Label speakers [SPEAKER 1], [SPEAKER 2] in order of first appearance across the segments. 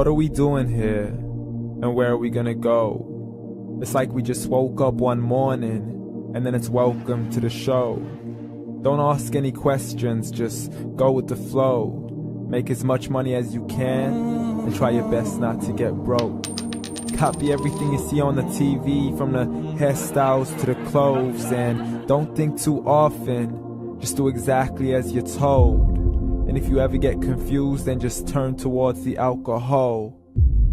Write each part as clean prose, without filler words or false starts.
[SPEAKER 1] What are we doing here? And where are we gonna go? It's like we just woke up one morning, and then it's welcome to the show. Don't ask any questions, just go with the flow. Make as much money as you can, and try your best not to get broke. Copy everything you see on the TV, from the hairstyles to the clothes, and don't think too often, just do exactly as you're told. And if you ever get confused, then just turn towards the alcohol.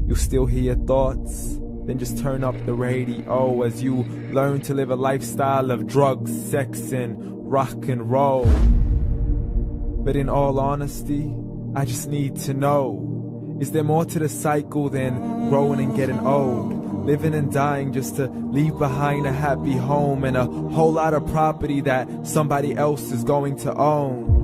[SPEAKER 1] You'll still hear your thoughts, then just turn up the radio as you learn to live a lifestyle of drugs, sex, and rock and roll. But in all honesty, I just need to know, is there more to the cycle than growing and getting old? Living and dying just to leave behind a happy home and a whole lot of property that somebody else is going to own.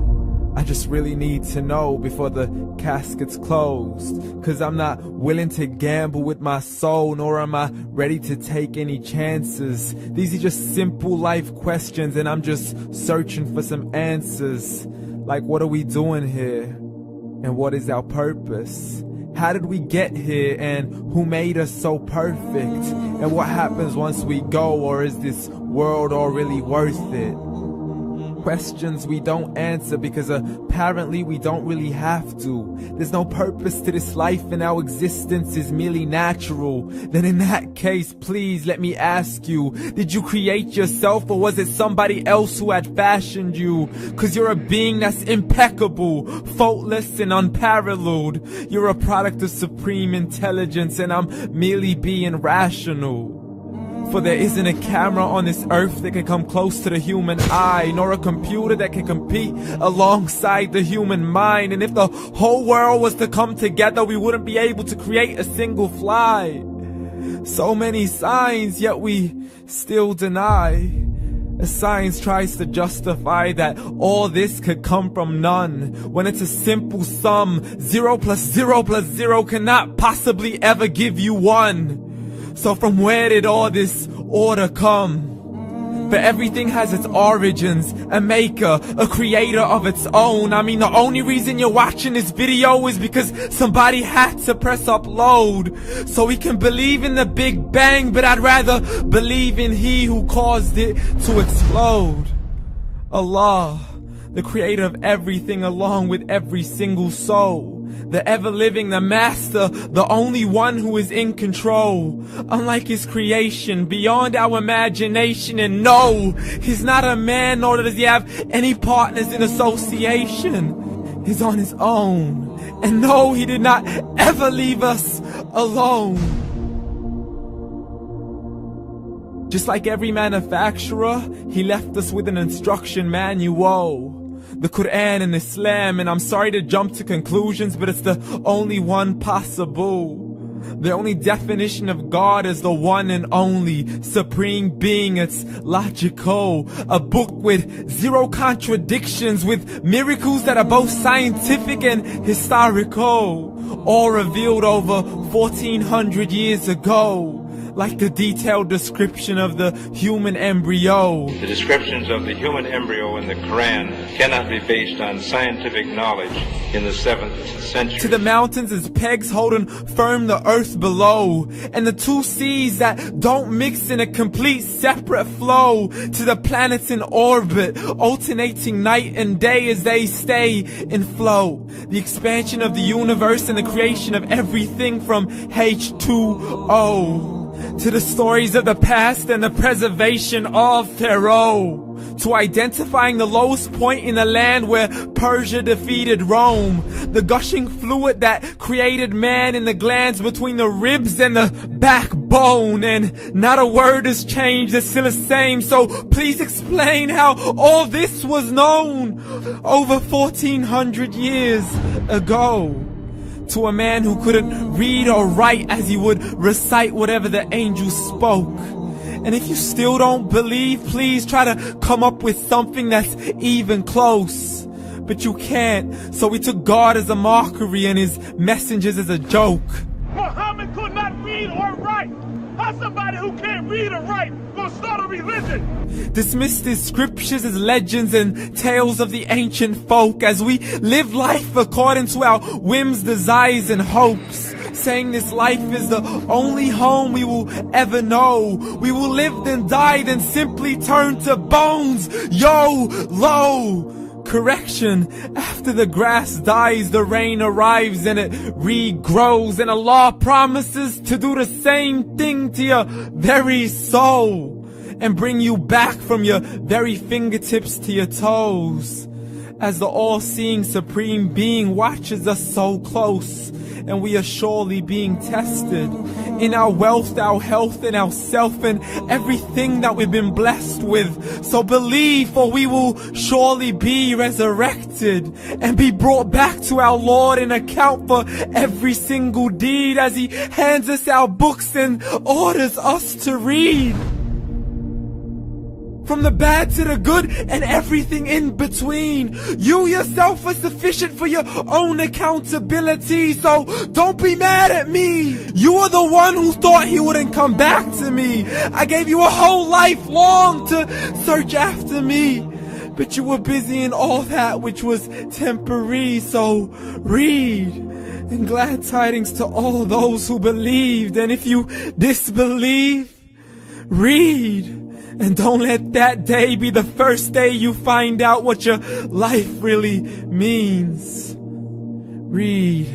[SPEAKER 1] I just really need to know before the casket's closed, 'cause I'm not willing to gamble with my soul, nor am I ready to take any chances. These are just simple life questions, and I'm just searching for some answers. Like, what are we doing here? And what is our purpose? How did we get here, and who made us so perfect? And what happens once we go, or is this world all really worth it? Questions we don't answer because apparently we don't really have to. There's no purpose to this life and our existence is merely natural. Then in that case, please let me ask you, did you create yourself, or was it somebody else who had fashioned you? 'Cause you're a being that's impeccable, faultless and unparalleled. You're a product of supreme intelligence, and I'm merely being rational. For there isn't a camera on this earth that can come close to the human eye, nor a computer that can compete alongside the human mind. And if the whole world was to come together, we wouldn't be able to create a single fly. So many signs, yet we still deny. As science tries to justify that all this could come from none, when it's a simple sum. 0 plus 0 plus 0 cannot possibly ever give you 1. So from where did all this order come? For everything has its origins, a maker, a creator of its own. I mean, the only reason you're watching this video is because somebody had to press upload. So we can believe in the Big Bang, but I'd rather believe in He who caused it to explode. Allah, the creator of everything along with every single soul. The ever-living, the master, the only one who is in control. Unlike his creation, beyond our imagination. And no, he's not a man, nor does he have any partners in association. He's on his own. And no, he did not ever leave us alone. Just like every manufacturer, he left us with an instruction manual. The Quran and Islam, and I'm sorry to jump to conclusions, but it's the only one possible. The only definition of God is the one and only supreme being. It's logical. A book with 0 contradictions, with miracles that are both scientific and historical, all revealed over 1400 years ago. Like the detailed description of the human embryo.
[SPEAKER 2] The descriptions of the human embryo in the Quran cannot be based on scientific knowledge in the 7th century.
[SPEAKER 1] To the mountains as pegs holding firm the earth below, and the 2 seas that don't mix in a complete separate flow. To the planets in orbit, alternating night and day as they stay in flow. The expansion of the universe and the creation of everything from H2O. To the stories of the past and the preservation of Pharaoh. To identifying the lowest point in the land where Persia defeated Rome. The gushing fluid that created man in the glands between the ribs and the backbone. And not a word has changed, it's still the same. So please explain how all this was known over 1400 years ago. To a man who couldn't read or write, as he would recite whatever the angels spoke. And if you still don't believe, please try to come up with something that's even close. But you can't, so we took God as a mockery and his messengers as a joke.
[SPEAKER 3] Muhammad could not read or write. How somebody who can't read or write gonna start a religion?
[SPEAKER 1] Dismiss these scriptures as legends and tales of the ancient folk, as we live life according to our whims, desires, and hopes. saying this life is the only home we will ever know. We will live then die, then simply turn to bones. YOLO! Correction, after the grass dies, the rain arrives and it regrows, and Allah promises to do the same thing to your very soul and bring you back from your very fingertips to your toes, as the all-seeing supreme being watches us so close, and we are surely being tested in our wealth, our health, and our self, and everything that we've been blessed with. So believe, for we will surely be resurrected and be brought back to our Lord and account for every single deed, as He hands us our books and orders us to read. From the bad to the good and everything in between. You yourself are sufficient for your own accountability, so don't be mad at me. You are the one who thought He wouldn't come back to me. I gave you a whole life long to search after me, but you were busy in all that which was temporary. So read, and glad tidings to all those who believed. And if you disbelieve, read. And don't let that day be the first day you find out what your life really means. Read.